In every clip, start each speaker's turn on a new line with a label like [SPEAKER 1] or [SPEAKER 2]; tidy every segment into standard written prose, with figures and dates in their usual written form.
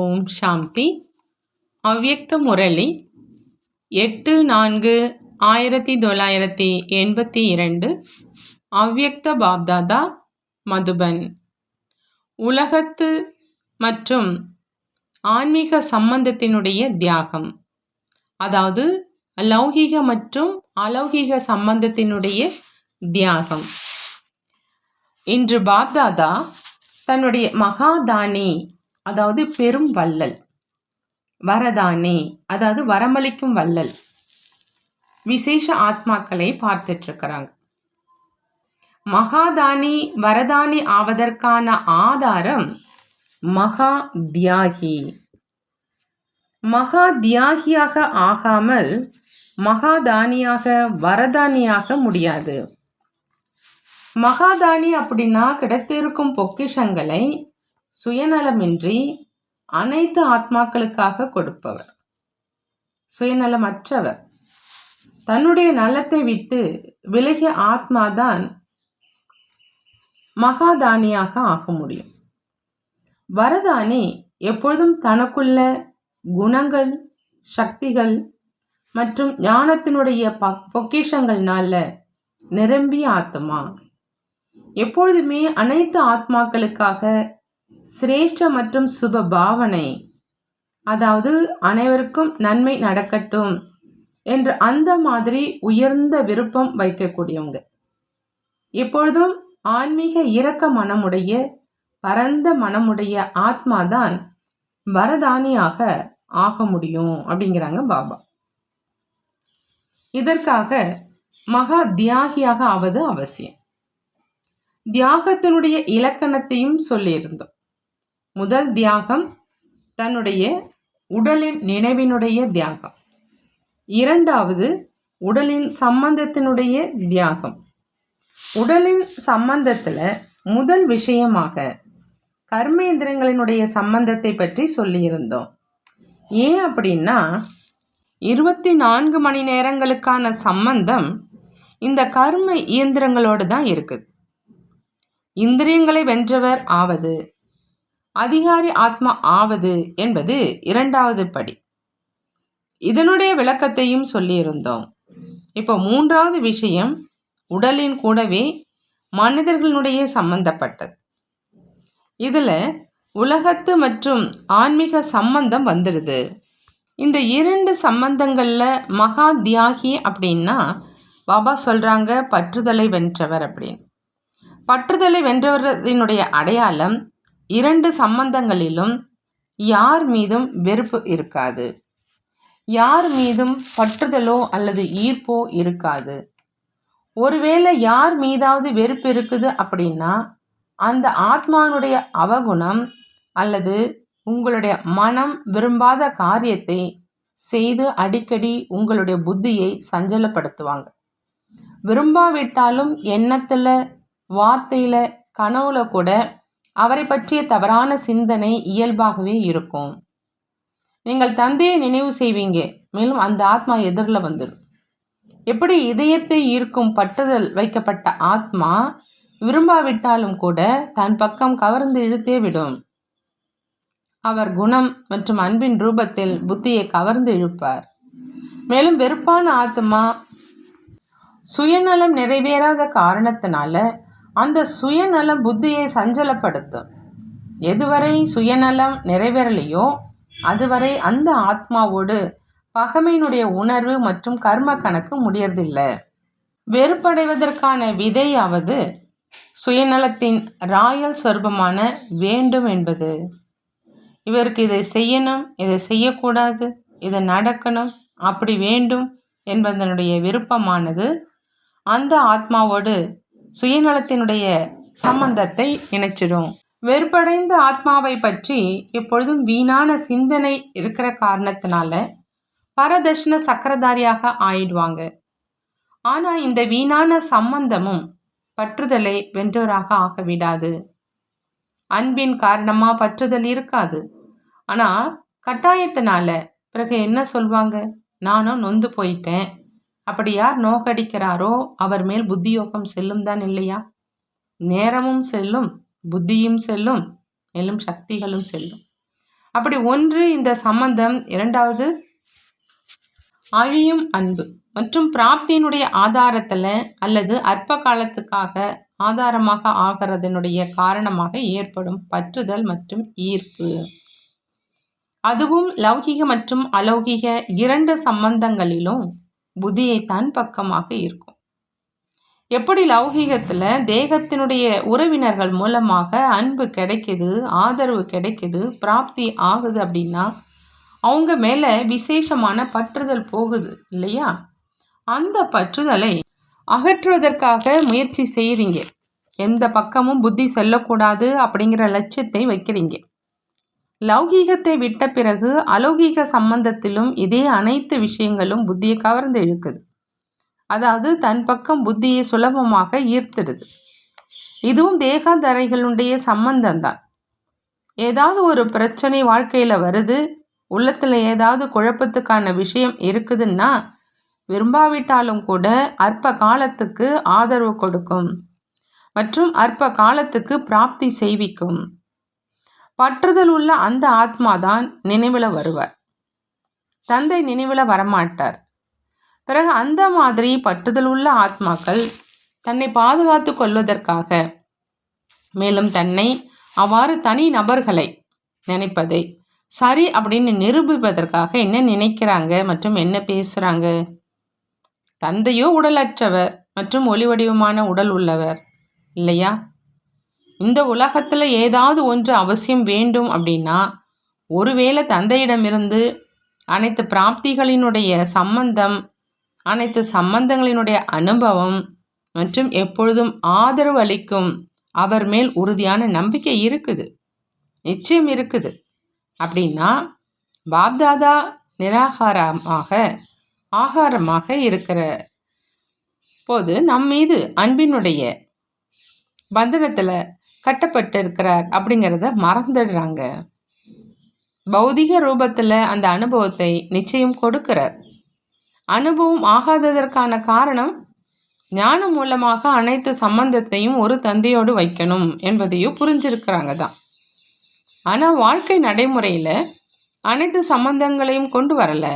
[SPEAKER 1] ஓம் சாந்தி. அவ்யக்த முரளி 8/4/1982. அவ்யக்த பாப்தாதா, மதுபன். உலகத்து மற்றும் ஆன்மீக சம்பந்தத்தினுடைய தியாகம், அதாவது லௌகீக மற்றும் அலௌகீக சம்பந்தத்தினுடைய தியாகம். இன்று பாப்தாதா தன்னுடைய மகாதானி, அதாவது பெரும் வள்ளல், வரதானி, அதாவது வரமளிக்கும் வள்ளல், விசேஷ ஆத்மாக்களை பார்த்துட்டு இருக்கிறாங்க. மகாதானி வரதானி ஆவதற்கான ஆதாரம் மகா தியாகி. மகா தியாகியாக ஆகாமல் மகாதானியாக வரதானியாக முடியாது. மகாதானி அப்படின்னா கிடைத்திருக்கும் பொக்கிஷங்களை சுயநலமின்றி அனைத்து ஆத்மாக்களுக்காக கொடுப்பவர், சுயநலமற்றவர். தன்னுடைய நலத்தை விட்டு விலகிய ஆத்மாதான் மகாதானியாக ஆக முடியும். வரதானி எப்பொழுதும் தனக்குள்ள குணங்கள், சக்திகள் மற்றும் ஞானத்தினுடைய பொக்கிஷங்கள்னால நிரம்பிய ஆத்மா. எப்பொழுதுமே அனைத்து ஆத்மாக்களுக்காக சிரேஷ்ட மற்றும் சுப பாவனை, அதாவது அனைவருக்கும் நன்மை நடக்கட்டும் என்று அந்த மாதிரி உயர்ந்த விருப்பம் வைக்கக்கூடியவங்க. எப்பொழுதும் ஆன்மீக இரக்க மனமுடைய பரந்த மனமுடைய ஆத்மாதான் வரதானியாக ஆக முடியும் அப்படிங்கிறாங்க பாபா. இதற்காக மகா தியாகியாக ஆவது அவசியம். தியாகத்தினுடைய இலக்கணத்தையும் சொல்லியிருந்தோம். முதல் தியாகம் தன்னுடைய உடலின் நினைவினுடைய தியாகம். இரண்டாவது உடலின் சம்பந்தத்தினுடைய தியாகம். உடலின் சம்பந்தத்தில் முதல் விஷயமாக கர்மேந்திரங்களினுடைய சம்பந்தத்தை பற்றி சொல்லியிருந்தோம். ஏன் அப்படின்னா 24 மணி நேரங்களுக்கான சம்பந்தம் இந்த கர்ம இயந்திரங்களோடு தான் இருக்குது. இந்திரியங்களை வென்றவர் ஆவது, அதிகாரி ஆத்மா ஆவது என்பது இரண்டாவது படி. இதனுடைய விளக்கத்தையும் சொல்லியிருந்தோம். இப்போ மூன்றாவது விஷயம் உடலின் கூடவே மனிதர்களுடைய சம்பந்தப்பட்டது. இதில் உலகத்து மற்றும் ஆன்மீக சம்பந்தம் வந்துடுது. இந்த இரண்டு சம்பந்தங்களில் மகா தியாகி அப்படின்னா பாபா சொல்கிறாங்க பற்றுதலை வென்றவர் அப்படின்னு. பற்றுதலை வென்றவரினுடைய அடையாளம் இரண்டு சம்பந்தங்களிலும் யார் மீதும் வெறுப்பு இருக்காது, யார் மீதும் பற்றுதலோ அல்லது ஈர்ப்போ இருக்காது. ஒருவேளை யார் மீதாவது வெறுப்பு இருக்குது அப்படின்னா அந்த ஆத்மானுடைய அவகுணம் அல்லது உங்களுடைய மனம் விரும்பாத காரியத்தை செய்து அடிக்கடி உங்களுடைய புத்தியை சஞ்சலப்படுத்துவாங்க. விரும்பாவிட்டாலும் எண்ணத்தில், வார்த்தையில், கனவுல கூட அவரை பற்றிய தவறான சிந்தனை இயல்பாகவே இருக்கும். நீங்கள் தந்தையை நினைவு செய்வீங்க, மேலும் அந்த ஆத்மா எதிரில் வந்துடும். எப்படி இதயத்தை ஈர்க்கும் பட்டுதல் வைக்கப்பட்ட ஆத்மா விரும்பாவிட்டாலும் கூட தன் பக்கம் கவர்ந்து இழுத்தே விடும். அவர் குணம் மற்றும் அன்பின் ரூபத்தில் புத்தியை கவர்ந்து இழுப்பார். மேலும் வெறுப்பான ஆத்மா சுயநலம் நிறைவேறாத காரணத்தினால அந்த சுயநலம் புத்தியை சஞ்சலப்படுத்தும். எதுவரை சுயநலம் நிறைவேறலையோ அதுவரை அந்த ஆத்மாவோடு பகைமையினுடைய உணர்வு மற்றும் கர்ம கணக்கு முடியறதில்லை. வெறுப்படைவதற்கான விதையாவது சுயநலத்தின் ராயல் சொர்பமான வேண்டும் என்பது. இவருக்கு இதை செய்யணும், இதை செய்யக்கூடாது, இதை நடக்கணும், அப்படி வேண்டும் என்பதனுடைய விருப்பமானது அந்த ஆத்மாவோடு சுயநலத்தினுடைய சம்பந்தத்தை இணைச்சிடும். வெறுப்படைந்த ஆத்மாவை பற்றி எப்பொழுதும் வீணான சிந்தனை இருக்கிற காரணத்தினால பரதர்ஷன சக்கரதாரியாக ஆயிடுவாங்க. ஆனால் இந்த வீணான சம்பந்தமும் பற்றுதலை வென்றோராக ஆகவிடாது. அன்பின் காரணமாக பற்றுதல் இருக்காது. ஆனால் கட்டாயத்தினால பிறகு என்ன சொல்வாங்க, நானும் நொந்து போயிட்டேன், அப்படி யார் நோக்கடிக்கிறாரோ அவர் மேல் புத்தியோகம் செல்லும் தான் இல்லையா? நேரமும் செல்லும், புத்தியும் செல்லும், மேலும் சக்திகளும் செல்லும். அப்படி ஒன்று இந்த சம்பந்தம், இரண்டாவது அழியும் அன்பு மற்றும் பிராப்தியினுடைய ஆதாரத்தில் அல்லது அற்ப காலத்துக்காக ஆதாரமாக ஆகிறதனுடைய காரணமாக ஏற்படும் பற்றுதல் மற்றும் ஈர்ப்பு. அதுவும் லௌகிக மற்றும் அலௌகிக இரண்டு சம்பந்தங்களிலும் புத்தியை தன் பக்கமாக இருக்கும். எப்படி லௌகிகத்தில் தேகத்தினுடைய உறவினர்கள் மூலமாக அன்பு கிடைக்குது, ஆதரவு கிடைக்குது, பிராப்தி ஆகுது அப்படின்னா அவங்க மேலே விசேஷமான பற்றுதல் போகுது இல்லையா? அந்த பற்றுதலை அகற்றுவதற்காக முயற்சி செய்கிறீங்க. எந்த பக்கமும் புத்தி செல்லக்கூடாது அப்படிங்கிற லட்சியத்தை வைக்கிறீங்க. லௌகீகத்தை விட்ட பிறகு அலௌகீக சம்பந்தத்திலும் இதே அனைத்து விஷயங்களும் புத்தியை கவர்ந்து இழுக்குது. அதாவது தன் பக்கம் புத்தியை சுலபமாக ஈர்த்திடுது. இதுவும் தேகாதாரிகளுடைய சம்பந்தம்தான். ஏதாவது ஒரு பிரச்சனை வாழ்க்கையில் வருது, உள்ளத்தில் ஏதாவது குழப்பத்துக்கான விஷயம் இருக்குதுன்னா விரும்பாவிட்டாலும் கூட அற்ப காலத்துக்கு ஆதரவு கொடுக்கும் மற்றும் அற்ப காலத்துக்கு பிராப்தி செய்விக்கும். பற்றுதல் உள்ள அந்த ஆத்மாதான் நினைவில் வருவார். தந்தை நினைவில் வரமாட்டார். பிறகு அந்த மாதிரி பற்றுதல் உள்ள ஆத்மாக்கள் தன்னை பாதுகாத்து கொள்வதற்காக, மேலும் தன்னை அவ்வாறு தனி நபர்களை நினைப்பதை சரி அப்படின்னு நிரூபிப்பதற்காக என்ன நினைக்கிறாங்க மற்றும் என்ன பேசுகிறாங்க? தந்தையோ உடலற்றவர் மற்றும் ஒளி வடிவமான உடல் உள்ளவர் இல்லையா? இந்த உலகத்தில் ஏதாவது ஒன்று அவசியம் வேண்டும் அப்படின்னா ஒருவேளை தந்தையிடமிருந்து அனைத்து பிராப்திகளினுடைய சம்பந்தம், அனைத்து சம்பந்தங்களினுடைய அனுபவம் மற்றும் எப்பொழுதும் ஆதரவு அளிக்கும் அவர் மேல் உறுதியான நம்பிக்கை இருக்குது, நிச்சயம் இருக்குது. அப்படின்னா பாப்தாதா நிராகாரமாக ஆகாரமாக இருக்கிற போது நம் மீது அன்பினுடைய பந்தனத்தில் கட்டப்பட்டு இருக்கிறார் அப்படிங்கிறத மறந்துடுறாங்க. பௌதிக ரூபத்தில் அந்த அனுபவத்தை நிச்சயம் கொடுக்கிறார். அனுபவம் ஆகாததற்கான காரணம் ஞானம் மூலமாக அனைத்து சம்பந்தத்தையும் ஒரு தந்தையோடு வைக்கணும் என்பதையும் புரிஞ்சிருக்கிறாங்க தான். ஆனால் வாழ்க்கை நடைமுறையில் அனைத்து சம்பந்தங்களையும் கொண்டு வரலை.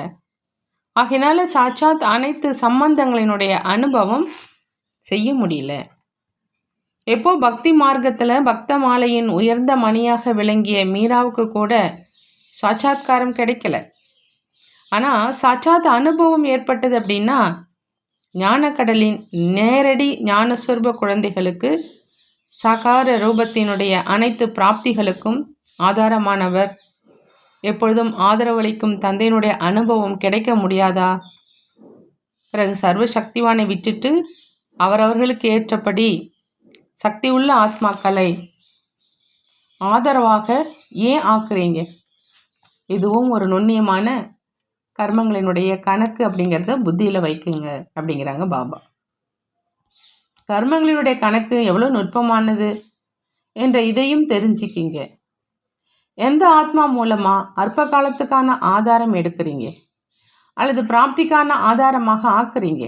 [SPEAKER 1] ஆகையினால சாட்சாத் அனைத்து சம்பந்தங்களினுடைய அனுபவம் செய்ய முடியல. எப்போ பக்தி மார்க்கத்தில் பக்த மாலையின் உயர்ந்த மணியாக விளங்கிய மீராவுக்கு கூட சாட்சாத்காரம் கிடைக்கல. ஆனால் சாட்சாத் அனுபவம் ஏற்பட்டது அப்படின்னா ஞானக்கடலின் நேரடி ஞானஸ்வரூப குழந்தைகளுக்கு சாகார ரூபத்தினுடைய அனைத்து பிராப்திகளுக்கும் ஆதாரமானவர், எப்பொழுதும் ஆதரவளிக்கும் தந்தையினுடைய அனுபவம் கிடைக்க முடியாதா? பிறகு சர்வ சக்திவானை விட்டுட்டு அவரவர்களுக்கு ஏற்றபடி சக்தி உள்ள ஆத்மாக்களை ஆதரவாக ஏன் ஆக்குறீங்க? இதுவும் ஒரு நுண்ணியமான கர்மங்களினுடைய கணக்கு அப்படிங்கிறத புத்தியில் வைக்குங்க அப்படிங்கிறாங்க பாபா. கர்மங்களினுடைய கணக்கு எவ்வளோ நுட்பமானது என்ற இதையும் தெரிஞ்சுக்கிங்க. எந்த ஆத்மா மூலமாக அற்ப காலத்துக்கான ஆதாரம் எடுக்கிறீங்க அல்லது பிராப்திக்கான ஆதாரமாக ஆக்குறீங்க,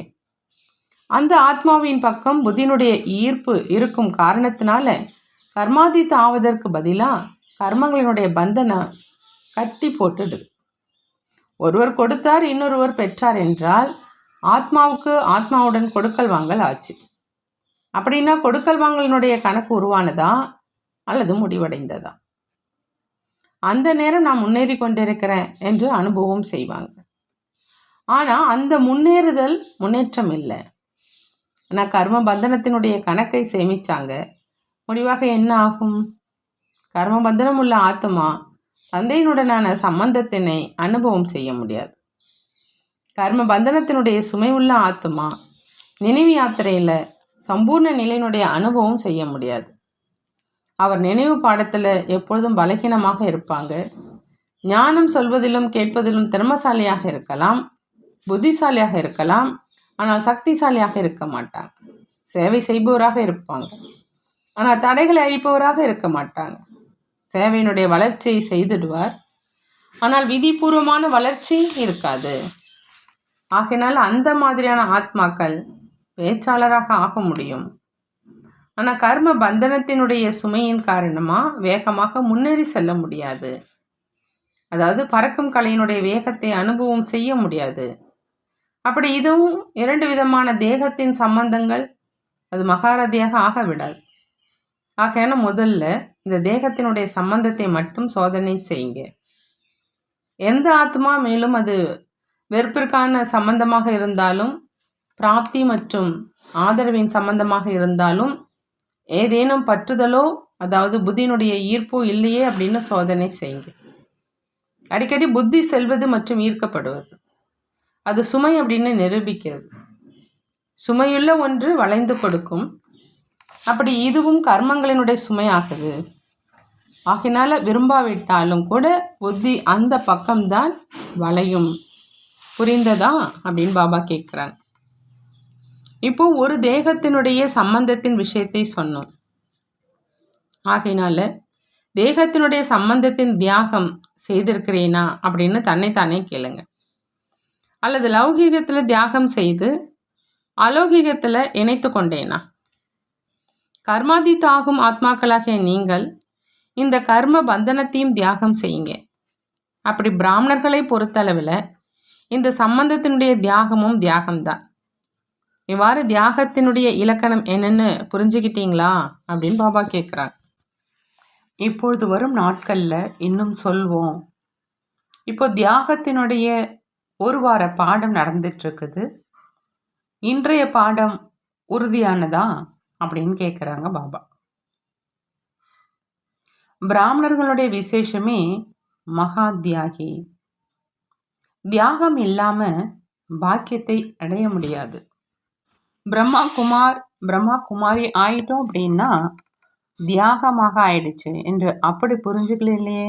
[SPEAKER 1] அந்த ஆத்மாவின் பக்கம் புத்தியினுடைய ஈர்ப்பு இருக்கும் காரணத்தினால கர்மாதீத்த ஆவதற்கு பதிலாக கர்மங்களினுடைய பந்தனை கட்டி போட்டுடுது. ஒருவர் கொடுத்தார், இன்னொருவர் பெற்றார் என்றால் ஆத்மாவுக்கு ஆத்மாவுடன் கொடுக்கல் வாங்கல் ஆச்சு. அப்படின்னா கொடுக்கல் வாங்கலினுடைய கணக்கு உருவானதா அல்லது முடிவடைந்ததா? அந்த நேரம் நான் முன்னேறி கொண்டிருக்கிறேன் என்று அனுபவம் செய்வாங்க. ஆனால் அந்த முன்னேறுதல் முன்னேற்றம் இல்லை. ஆனால் கர்ம பந்தனத்தினுடைய கணக்கை சேமித்தாங்க. முடிவாக என்ன ஆகும்? கர்ம பந்தனம் உள்ள ஆத்மா தந்தையினுடனான சம்பந்தத்தினை அனுபவம் செய்ய முடியாது. கர்ம பந்தனத்தினுடைய சுமை உள்ள ஆத்மா நினைவு யாத்திரையில் சம்பூர்ண நிலையினுடைய அனுபவம் செய்ய முடியாது. அவர் நினைவு பாடத்தில் எப்பொழுதும் பலகீனமாக இருப்பாங்க. ஞானம் சொல்வதிலும் கேட்பதிலும் திறமசாலியாக இருக்கலாம், புத்திசாலியாக இருக்கலாம், ஆனால் சக்திசாலியாக இருக்க மாட்டாங்க. சேவை செய்பவராக இருப்பாங்க, ஆனால் தடைகளை அழிப்பவராக இருக்க மாட்டாங்க. சேவையினுடைய வளர்ச்சியை செய்திடுவார், ஆனால் விதிபூர்வமான வளர்ச்சி இருக்காது. ஆகையினால் அந்த மாதிரியான ஆத்மாக்கள் பேச்சாளராக ஆக முடியும். ஆனால் கர்ம பந்தனத்தினுடைய சுமையின் காரணமாக வேகமாக முன்னேறி செல்ல முடியாது. அதாவது பறக்கும் கலையினுடைய வேகத்தை அனுபவம் செய்ய முடியாது. அப்படி இதுவும் 2 விதமான தேகத்தின் சம்பந்தங்கள், அது மகாரதியாக ஆக விடாது. ஆகையான முதல்ல இந்த தேகத்தினுடைய சம்பந்தத்தை மட்டும் சோதனை செய்யுங்க. எந்த ஆத்மா மேலும் அது வெறுப்பிற்கான சம்பந்தமாக இருந்தாலும், பிராப்தி மற்றும் ஆதரவின் சம்பந்தமாக இருந்தாலும், ஏதேனும் பற்றுதலோ அதாவது புத்தியினுடைய ஈர்ப்போ இல்லையே அப்படின்னு சோதனை செய்யுங்க. அடிக்கடி புத்தி செல்வது மற்றும் ஈர்க்கப்படுவது அது சுமை அப்படின்னு நிரூபிக்கிறது. சுமையுள்ள ஒன்று வளைந்து கொடுக்கும். அப்படி இதுவும் கர்மங்களினுடைய சுமையாகுது. ஆகினால விரும்பாவிட்டாலும் கூட புத்தி அந்த பக்கம்தான் வளையும். புரிந்ததா அப்படின்னு பாபா கேட்குறாங்க. இப்போ ஒரு தேகத்தினுடைய சம்பந்தத்தின் விஷயத்தை சொன்னோம். ஆகையினால தேகத்தினுடைய சம்பந்தத்தின் தியாகம் செய்திருக்கிறேனா அப்படின்னு தன்னைத்தானே கேளுங்க. அல்லது லௌகீகத்தில் தியாகம் செய்து அலௌகீகத்தில் இணைத்து கொண்டேனா? கர்மாதித்தாகும் ஆத்மாக்களாகிய நீங்கள் இந்த கர்ம பந்தனத்தையும் தியாகம் செய்யுங்க. அப்படி பிராமணர்களை பொறுத்தளவில் இந்த சம்பந்தத்தினுடைய தியாகமும் தியாகம்தான். இவ்வாறு தியாகத்தினுடைய இலக்கணம் என்னன்னு புரிஞ்சுக்கிட்டீங்களா அப்படின்னு பாபா கேட்குறாங்க. இப்பொழுது வரும் நாட்களில் இன்னும் சொல்வோம். இப்போ தியாகத்தினுடைய ஒரு வார பாடம் நடந்துட்டுருக்குது. இன்றைய பாடம் உறுதியானதா அப்படின்னு கேட்குறாங்க பாபா. பிராமணர்களுடைய விசேஷமே மகா தியாகி. தியாகம் இல்லாமல் பாக்கியத்தை அடைய முடியாது. பிரம்மா குமாரி ஆயிட்டோம் அப்படின்னா தியாகமாக ஆயிடுச்சு என்று அப்படி புரிஞ்சுக்கல இல்லையே.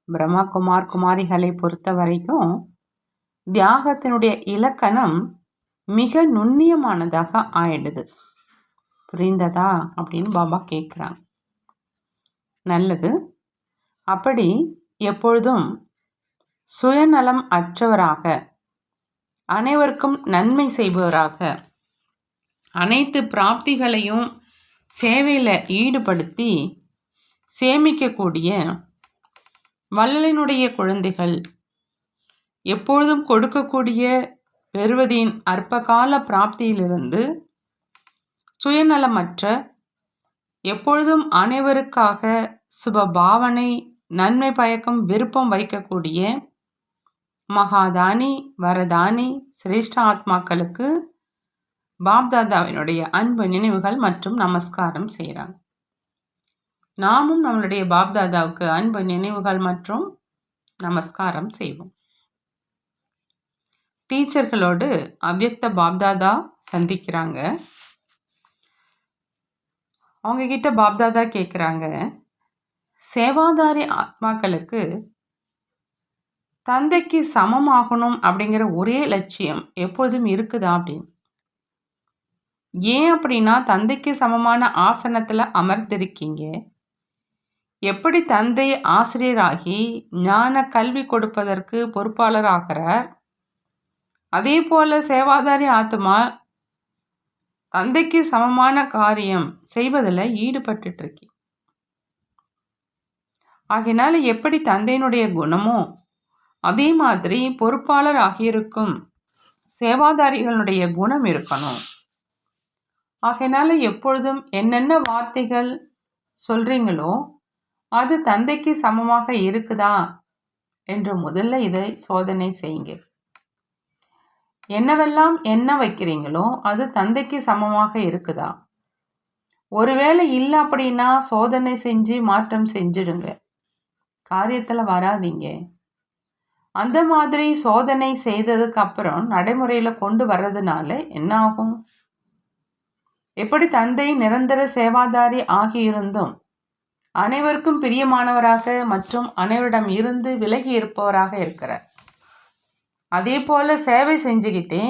[SPEAKER 1] பிரம்மா குமாரிகளை பொறுத்த வரைக்கும் தியாகத்தினுடைய இலக்கணம் மிக நுண்ணியமானதாக ஆயிடுது. புரிந்ததா அப்படின்னு பாபா கேட்குறாங்க. நல்லது. அப்படி எப்பொழுதும் சுயநலம் அற்றவராக, அனைவருக்கும் நன்மை செய்பவராக, அனைத்து பிராப்திகளையும் சேவையில் ஈடுபடுத்தி சேமிக்கக்கூடிய வள்ளலினுடைய குழந்தைகள், எப்பொழுதும் கொடுக்கக்கூடிய பெறுவதின் அற்பகால பிராப்தியிலிருந்து சுயநலமற்ற, எப்பொழுதும் அனைவருக்காக சுப பாவனை, நன்மை பயக்கும் விருப்பம் வைக்கக்கூடிய மகாதானி வரதானி சிரேஷ்ட ஆத்மாக்களுக்கு பாப்தாதாவினுடைய அன்பு நினைவுகள் மற்றும் நமஸ்காரம் செய்கிறாங்க. நாமும் நம்மளுடைய பாப்தாதாவுக்கு அன்பு நினைவுகள் மற்றும் நமஸ்காரம் செய்வோம். டீச்சர்களோடு அவ்யக்த பாப்தாதா சந்திக்கிறாங்க. அவங்க கிட்ட பாப்தாதா கேட்குறாங்க, சேவாதாரி ஆத்மாக்களுக்கு தந்தைக்கு சமமாகணும் அப்படிங்கிற ஒரே லட்சியம் எப்பொழுதும் இருக்குதா அப்படின்னு. ஏன் அப்படின்னா தந்தைக்கு சமமான ஆசனத்தில் அமர்ந்திருக்கீங்க. எப்படி தந்தை ஆசிரியராகி ஞான கல்வி கொடுப்பதற்கு பொறுப்பாளர் ஆகிறார், அதே போல சேவாதாரி ஆத்மா தந்தைக்கு சமமான காரியம் செய்வதில் ஈடுபட்டு இருக்கி. ஆகினால எப்படி தந்தையினுடைய குணமோ அதே மாதிரி பொறுப்பாளர் ஆகியிருக்கும் சேவாதாரிகளுடைய குணம் இருக்கணும். ஆகையினால எப்பொழுதும் என்னென்ன வார்த்தைகள் சொல்றீங்களோ அது தந்தைக்கு சமமாக இருக்குதா என்று முதல்ல இதை சோதனை செய்யுங்க. என்னவெல்லாம் என்ன வைக்கிறீங்களோ அது தந்தைக்கு சமமாக இருக்குதா? ஒருவேளை இல்லை அப்படின்னா சோதனை செஞ்சு மாற்றம் செஞ்சிடுங்க, காரியத்தில் வராதீங்க. அந்த மாதிரி சோதனை செய்ததுக்கு அப்புறம் நடைமுறையில் கொண்டு வர்றதுனால என்ன ஆகும்? எப்படி தந்தை நிரந்தர சேவாதாரி ஆகியிருந்தும் அனைவருக்கும் பிரியமானவராக மற்றும் அனைவரிடம் இருந்து விலகி இருப்பவராக இருக்கிறார், அதே போல சேவை செஞ்சுக்கிட்டே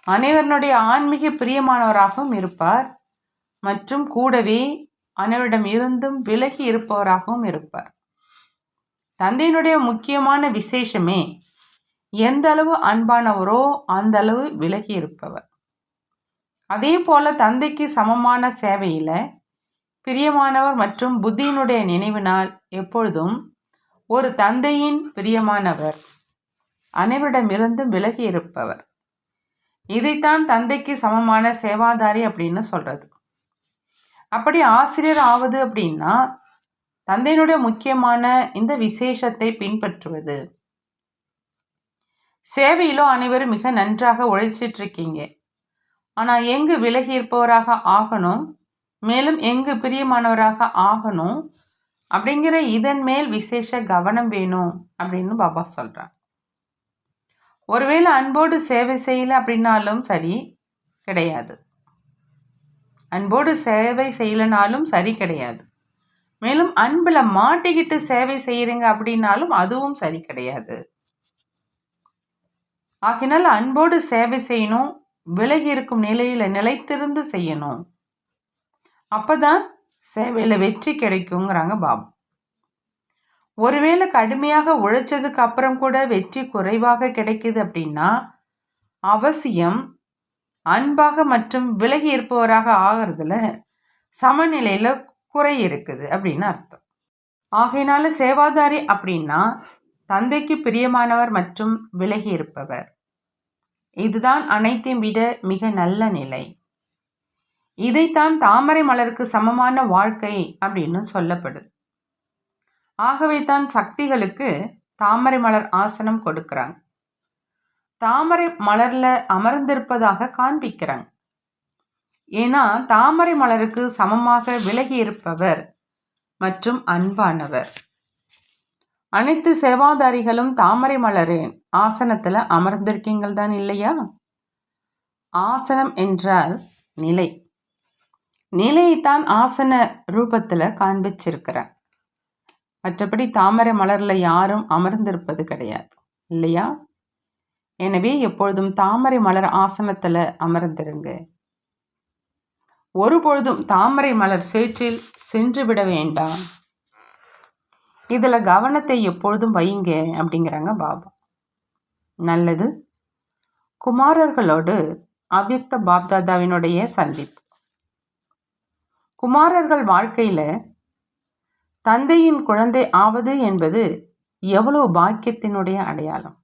[SPEAKER 1] அனைவருடைய ஆன்மீக பிரியமானவராகவும் இருப்பார் மற்றும் கூடவே அனைவரிடம் இருந்தும் விலகி இருப்பவராகவும் இருப்பார். தந்தையினுடைய முக்கியமான விசேஷமே எந்த அளவு அன்பானவரோ அந்த அளவு விலகி இருப்பவர். அதே போல தந்தைக்கு சமமான சேவையில் பிரியமானவர் மற்றும் புத்தியினுடைய நினைவினால் எப்பொழுதும் ஒரு தந்தையின் பிரியமானவர், அனைவரிடமிருந்தும் விலகி இருப்பவர். இதைத்தான் தந்தைக்கு சமமான சேவாதாரி அப்படின்னு சொல்றது. அப்படி ஆசிரியர் ஆவது அப்படின்னா தந்தையினுடைய முக்கியமான இந்த விசேஷத்தை பின்பற்றுவது. சேவையிலோ அனைவரும் மிக நன்றாக உழைச்சிட்டு இருக்கீங்க. ஆனால் எங்கு விலகி இருப்பவராக ஆகணும், மேலும் எங்கு பிரியமானவராக ஆகணும் அப்படிங்கிற இதன் மேல் விசேஷ கவனம் வேணும் அப்படின்னு பாபா சொல்கிறார். ஒருவேளை அன்போடு சேவை செய்யலை அப்படின்னாலும் சரி கிடையாது, அன்போடு சேவை செய்யலைனாலும் சரி கிடையாது. மேலும் அன்பில் மாட்டிக்கிட்டு சேவை செய்கிறீங்க அப்படின்னாலும் அதுவும் சரி கிடையாது. ஆகினால் அன்போடு சேவை செய்யணும், விலகி இருக்கும் நிலையில் நிலைத்திருந்து செய்யணும். அப்போதான் சேவையில் வெற்றி கிடைக்குங்கிறாங்க பாபா. ஒருவேளை கடுமையாக உழைச்சதுக்கு அப்புறம் கூட வெற்றி குறைவாக கிடைக்குது அப்படின்னா அவசியம் அன்பாக மற்றும் விலகி இருப்பவராக ஆகிறதுல சமநிலையில் குறை இருக்குது அப்படின்னு அர்த்தம். ஆகையினால சேவாதாரி அப்படின்னா தந்தைக்கு பிரியமானவர் மற்றும் விலகி இருப்பவர். இதுதான் அனைத்தையும் விட மிக நல்ல நிலை. இதைத்தான் தாமரை மலருக்கு சமமான வாழ்க்கை அப்படின்னு சொல்லப்படுது. ஆகவே தான் சக்திகளுக்கு தாமரை மலர் ஆசனம் கொடுக்குறாங்க. தாமரை மலர்ல அமர்ந்திருப்பதாக காண்பிக்கிறாங்க. ஏன்னா தாமரை மலருக்கு சமமாக விலகி இருப்பவர் மற்றும் அன்பானவர். அனைத்து சேவாதாரிகளும் தாமரை மலரின் ஆசனத்தில் அமர்ந்திருக்கீங்கள் தான் இல்லையா? ஆசனம் என்றால் நிலை. நிலையைத்தான் ஆசன ரூபத்தில் காண்பிச்சிருக்கிறேன். மற்றபடி தாமரை மலரில் யாரும் அமர்ந்திருப்பது கிடையாது இல்லையா? எனவே எப்பொழுதும் தாமரை மலர் ஆசனத்தில் அமர்ந்திருங்க. ஒருபொழுதும் தாமரை மலர் சேற்றில் சென்று விட வேண்டாம். இதில் கவனத்தை எப்பொழுதும் வைங்க அப்படிங்கிறாங்க பாபா. நல்லது. குமாரர்களோடு அவ்யக்த பாப்தாதாவினுடைய சந்திப்பு. குமாரர்கள் வாழ்க்கையில் தந்தையின் குழந்தை ஆவது என்பது எவ்வளோ பாக்கியத்தினுடைய அடையாளம்.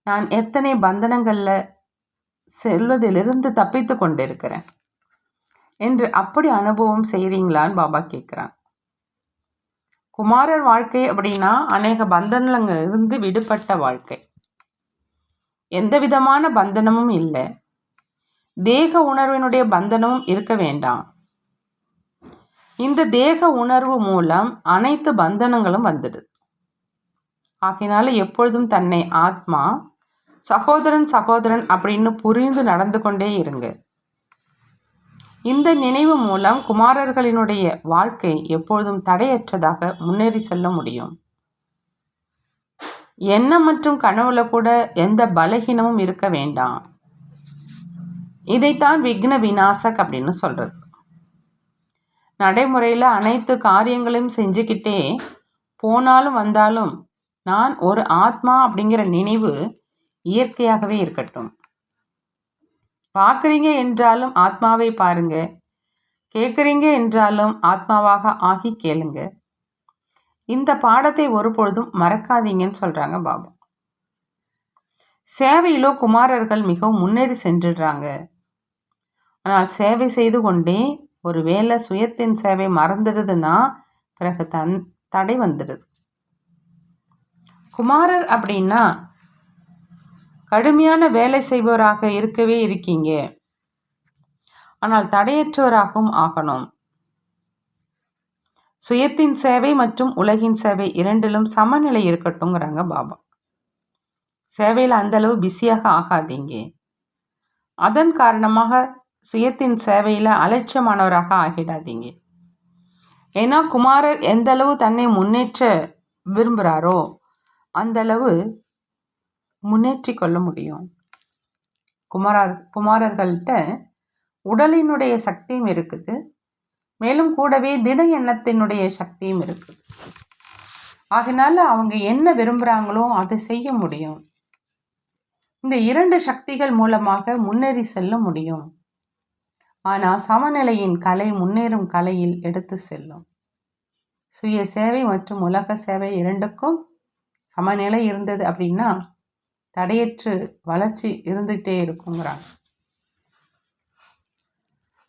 [SPEAKER 1] நான் எத்தனை பந்தனங்களில் செல்வதிலிருந்து தப்பித்து கொண்டிருக்கிறேன் என்று அப்படி அனுபவம் செய்கிறீங்களான்னு பாபா கேட்குறான். குமாரர் வாழ்க்கை அப்படின்னா அநேக பந்தனங்கள் இருந்து விடுபட்ட வாழ்க்கை. எந்த விதமான பந்தனமும் இல்லை. தேக உணர்வினுடைய பந்தனமும் இருக்க வேண்டாம். இந்த தேக உணர்வு மூலம் அனைத்து பந்தனங்களும் வந்துடுது. ஆகையினால எப்பொழுதும் தன்னை ஆத்மா, சகோதரன் அப்படின்னு புரிந்து நடந்து கொண்டே இருங்க. இந்த நினைவு மூலம் குமாரர்களினுடைய வாழ்க்கை எப்பொழுதும் தடையற்றதாக முன்னேறி செல்ல முடியும். எண்ணம் மற்றும் கனவுல கூட எந்த பலகீனமும் இருக்க வேண்டாம். இதைத்தான் விக்ன விநாசக் அப்படின்னு சொல்றது. நடைமுறையில் அனைத்து காரியங்களையும் செஞ்சுக்கிட்டே போனாலும் வந்தாலும் நான் ஒரு ஆத்மா அப்படிங்கிற நினைவு இயற்கையாகவே இருக்கட்டும். பார்க்குறீங்க என்றாலும் ஆத்மாவை பாருங்க, கேட்குறீங்க என்றாலும் ஆத்மாவாக ஆகி கேளுங்க. இந்த பாடத்தை ஒருபொழுதும் மறக்காதீங்கன்னு சொல்கிறாங்க பாபா. சேவையிலோ குமாரர்கள் மிகவும் முன்னேறி சென்றுடுறாங்க. ஆனால் சேவை செய்து கொண்டே ஒரு வேளை சுயத்தின் சேவை மறந்துடுதுன்னா பிறகு தடை வந்துடுது. குமாரர் அப்படின்னா கடுமையான வேலை செய்பவராக இருக்கவே இருக்கீங்க. ஆனால் தடையற்றவராகவும் ஆகணும். சுயத்தின் சேவை மற்றும் உலகின் சேவை இரண்டிலும் சமநிலை இருக்கட்டும்ங்கிறாங்க பாபா. சேவையில் அந்தளவு பிஸியாக ஆகாதீங்க. அதன் காரணமாக சுயத்தின் சேவையில் அலட்சியமானவராக ஆகிடாதீங்க. ஏன்னா குமாரர் எந்த அளவு தன்னை முன்னேற்ற விரும்புகிறாரோ அந்தளவு முன்னேற்றி கொள்ள முடியும். குமாரர்கள்ட்ட உடலினுடைய சக்தியும் இருக்குது, மேலும் கூடவே திட எண்ணத்தினுடைய சக்தியும் இருக்குது. ஆகினால அவங்க என்ன விரும்புகிறாங்களோ அதை செய்ய முடியும். இந்த இரண்டு சக்திகள் மூலமாக முன்னேறி செல்ல முடியும். ஆனால் சமநிலையின் கலை முன்னேறும் கலையில் எடுத்து செல்லும். சுய சேவை மற்றும் உலக சேவை இரண்டுக்கும் சமநிலை இருந்தது அப்படின்னா தடையற்று வளர்ச்சி இருந்துகிட்டே இருக்குங்கிறாங்க.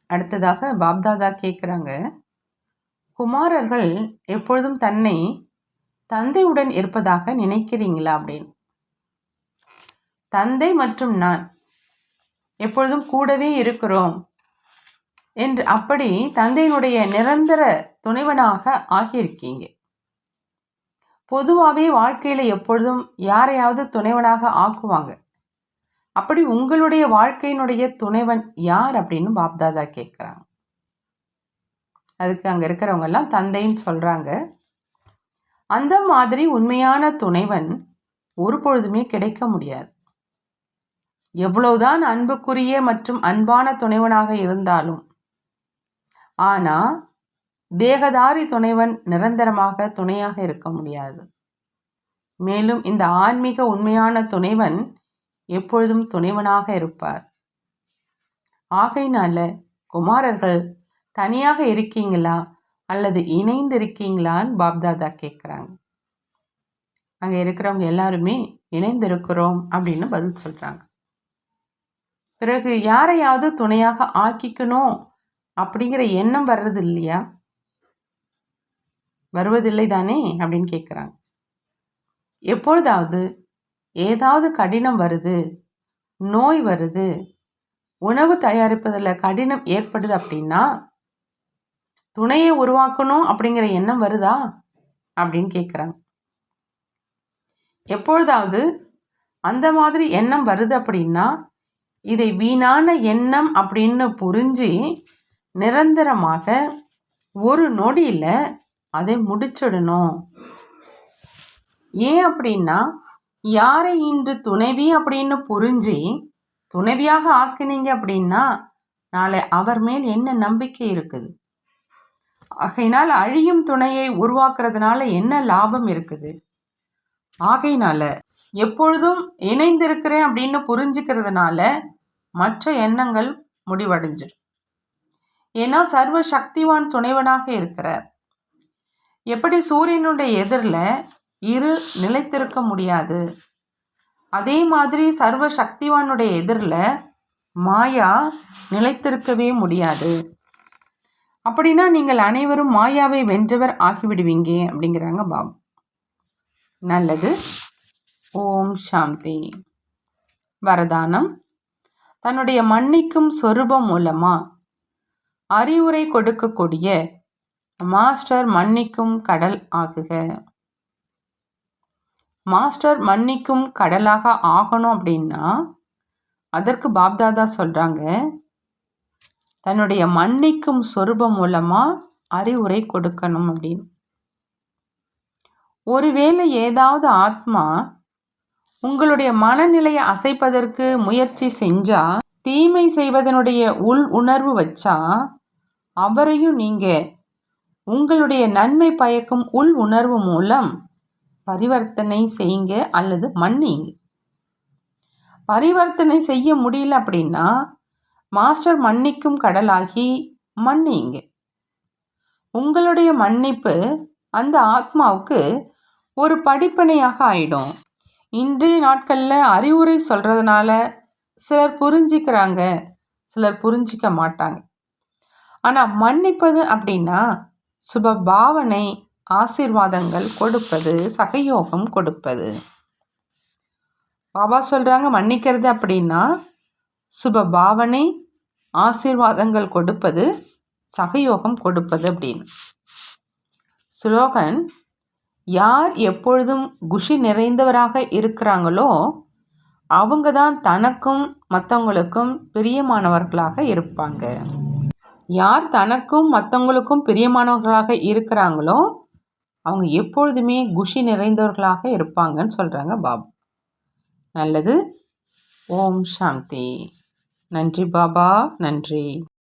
[SPEAKER 1] அடுத்ததாக பாப்தாதா கேட்குறாங்க, குமாரர்கள் எப்பொழுதும் தன்னை தந்தையுடன் இருப்பதாக நினைக்கிறீங்களா அப்படின்னு. தந்தை மற்றும் நான் எப்பொழுதும் கூடவே இருக்கிறோம் என்று அப்படி தந்தையினுடைய நிரந்தர துணைவனாக ஆகியிருக்கீங்க. பொதுவாகவே வாழ்க்கையில் எப்பொழுதும் யாரையாவது துணைவனாக ஆக்குவாங்க. அப்படி உங்களுடைய வாழ்க்கையினுடைய துணைவன் யார் அப்படின்னு பாப்தாதா கேட்குறாங்க. அதுக்கு அங்கே இருக்கிறவங்க எல்லாம் தந்தைன்னு சொல்கிறாங்க. அந்த மாதிரி உண்மையான துணைவன் ஒரு பொழுதுமே கிடைக்க முடியாது. எவ்வளவுதான் அன்புக்குரிய மற்றும் அன்பான துணைவனாக இருந்தாலும், ஆனால் தேகதாரி துணைவன் நிரந்தரமாக துணையாக இருக்க முடியாது. மேலும் இந்த ஆன்மீக உண்மையான துணைவன் எப்பொழுதும் துணைவனாக இருப்பார். ஆகையினால குமாரர்கள் தனியாக இருக்கீங்களா அல்லது இணைந்து இருக்கீங்களான்னு பாப்தாதா கேட்குறாங்க. அங்கே இருக்கிறவங்க எல்லாருமே இணைந்து இருக்கிறோம் அப்படின்னு பதில் சொல்கிறாங்க. பிறகு யாரையாவது துணையாக ஆக்கிக்கணும் அப்படிங்கிற எண்ணம் வர்றது இல்லையா? வருவதில்லை தானே அப்படின்னு கேட்குறாங்க. எப்பொழுதாவது ஏதாவது கடினம் வருது, நோய் வருது, உணவு தயாரிப்பதில் கடினம் ஏற்படுது அப்படின்னா துணையை உருவாக்கணும் அப்படிங்கிற எண்ணம் வருதா அப்படின்னு கேட்குறாங்க. எப்பொழுதாவது அந்த மாதிரி எண்ணம் வருது அப்படின்னா இதை வீணான எண்ணம் அப்படின்னு புரிஞ்சு நிரந்தரமாக ஒரு நொடியில் அதை முடிச்சிடணும். ஏன் அப்படின்னா யாரை இன்று துணைவி அப்படின்னு புரிஞ்சு துணைவியாக ஆக்கினீங்க அப்படின்னா நாளை அவர் மேல் என்ன நம்பிக்கை இருக்குது? ஆகையினால் அழியும் துணையை உருவாக்குறதுனால என்ன லாபம் இருக்குது? ஆகையினால எப்பொழுதும் இணைந்திருக்கிறேன் அப்படின்னு புரிஞ்சுக்கிறதுனால மற்ற எண்ணங்கள் முடிவடைஞ்சிடும். ஏன்னா சர்வ சக்திவான் துணைவனாக இருக்கிறார். எப்படி சூரியனுடைய எதிரில் இருள் நிலைத்திருக்க முடியாது, அதே மாதிரி சர்வ சக்திவானுடைய எதிரில் மாயா நிலைத்திருக்கவே முடியாது. அப்படின்னா நீங்கள் அனைவரும் மாயாவை வென்றவர் ஆகிவிடுவீங்க அப்படிங்கிறாங்க பாபு. நல்லது. ஓம் சாந்தி. வரதானம். தன்னுடைய மன்னிக்கும் சொரூபம் மூலமா அறிவுரை கொடுக்கக்கூடிய மாஸ்டர் மன்னிக்கும் கடல் ஆகுக. மாஸ்டர் மன்னிக்கும் கடலாக ஆகணும் அப்படின்னா அதற்கு பாப்தாதா சொல்கிறாங்க, தன்னுடைய மன்னிக்கும் சொரூபம் மூலமாக அறிவுரை கொடுக்கணும் அப்படின்னு. ஒருவேளை ஏதாவது ஆத்மா உங்களுடைய மனநிலையை அசைப்பதற்கு முயற்சி செஞ்சா, தீமை செய்வதனுடைய உள் உணர்வு வச்சா, அவரையும் நீங்கள் உங்களுடைய நன்மை பயக்கும் உள் உணர்வு மூலம் பரிவர்த்தனை செய்யுங்க அல்லது மன்னிங்க. பரிவர்த்தனை செய்ய முடியல அப்படின்னா மாஸ்டர் மன்னிக்கும் கடலாகி மன்னிங்க. உங்களுடைய மன்னிப்பு அந்த ஆத்மாவுக்கு ஒரு படிப்பனையாக ஆயிடும். இன்றைய நாட்களில் அறிவுரை சொல்கிறதுனால சிலர் புரிஞ்சிக்கிறாங்க, சிலர் புரிஞ்சிக்க மாட்டாங்க. ஆனால் மன்னிப்பது அப்படின்னா சுப பாவனை, ஆசீர்வாதங்கள் கொடுப்பது, சகயோகம் கொடுப்பது. பாபா சொல்கிறாங்க, மன்னிக்கிறது அப்படின்னா சுப பாவனை, ஆசீர்வாதங்கள் கொடுப்பது, சகயோகம் கொடுப்பது அப்படின்னு. ஸ்லோகன்: யார் எப்பொழுதும் குஷி நிறைந்தவராக இருக்கிறாங்களோ அவங்க தான் தனக்கும் மற்றவங்களுக்கும் பிரியமானவர்களாக இருப்பாங்க. யார் தனக்கும் மற்றவங்களுக்கும் பிரியமானவர்களாக இருக்கிறாங்களோ அவங்க எப்பொழுதுமே குஷி நிறைந்தவர்களாக இருப்பாங்கன்னு சொல்கிறாங்க பாபா. நல்லது. ஓம் சாந்தி. நன்றி பாபா, நன்றி.